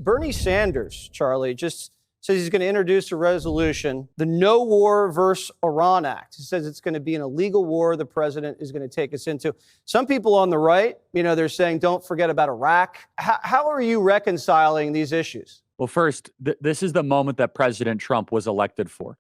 Bernie Sanders, Charlie, just says he's going to introduce a resolution, the No War vs. Iran Act. He says it's going to be an illegal war the president is going to take us into. Some people on the right, they're saying don't forget about Iraq. How are you reconciling these issues? Well, first, this is the moment that President Trump was elected for.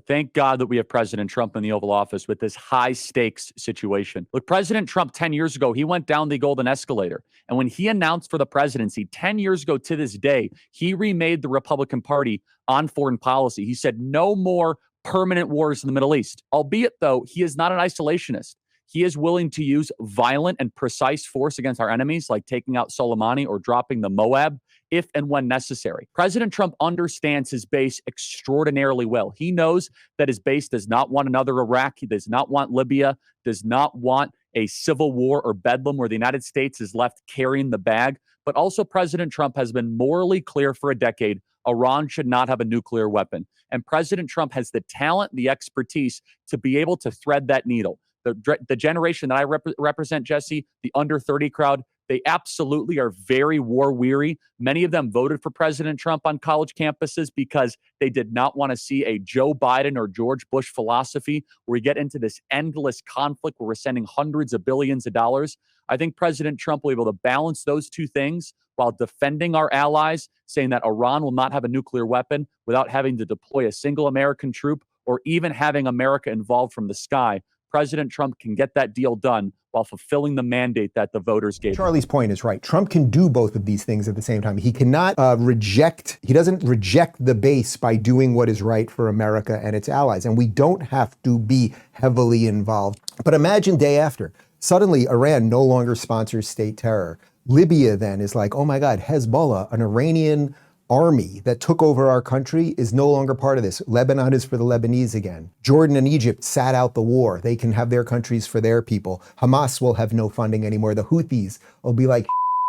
Thank God that we have President Trump in the Oval Office with this high stakes situation. Look, President Trump 10 years ago, he went down the golden escalator. And when he announced for the presidency 10 years ago to this day, he remade the Republican Party on foreign policy. He said no more permanent wars in the Middle East. Albeit, though, he is not an isolationist. He is willing to use violent and precise force against our enemies, like taking out Soleimani or dropping the Moab, if and when necessary. President Trump understands his base extraordinarily well. He knows that his base does not want another Iraq. He does not want Libya, does not want a civil war or bedlam where the United States is left carrying the bag. But also President Trump has been morally clear for a decade. Iran should not have a nuclear weapon. And President Trump has the talent, the expertise to be able to thread that needle. The generation that I represent, Jesse, the under 30 crowd, they absolutely are very war weary. Many of them voted for President Trump on college campuses because they did not want to see a Joe Biden or George Bush philosophy where we get into this endless conflict where we're sending hundreds of billions of dollars. I think President Trump will be able to balance those two things while defending our allies, saying that Iran will not have a nuclear weapon without having to deploy a single American troop or even having America involved from the sky. President Trump can get that deal done while fulfilling the mandate that the voters gave. Charlie's point is right. Trump can do both of these things at the same time. He cannot he doesn't reject the base by doing what is right for America and its allies. And we don't have to be heavily involved. But imagine day after, suddenly Iran no longer sponsors state terror. Libya then is like, oh my God, Hezbollah, an Iranian army that took over our country, is no longer part of this. Lebanon is for the Lebanese again. Jordan and Egypt sat out the war. They can have their countries for their people. Hamas will have no funding anymore. The Houthis will be like,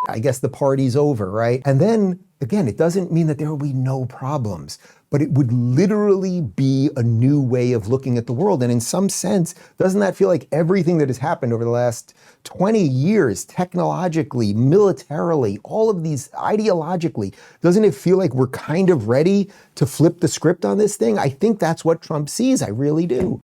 I guess the party's over, right? And then, again, it doesn't mean that there will be no problems, but it would literally be a new way of looking at the world. And in some sense, doesn't that feel like everything that has happened over the last 20 years, technologically, militarily, all of these ideologically, doesn't it feel like we're kind of ready to flip the script on this thing? I think that's what Trump sees. I really do.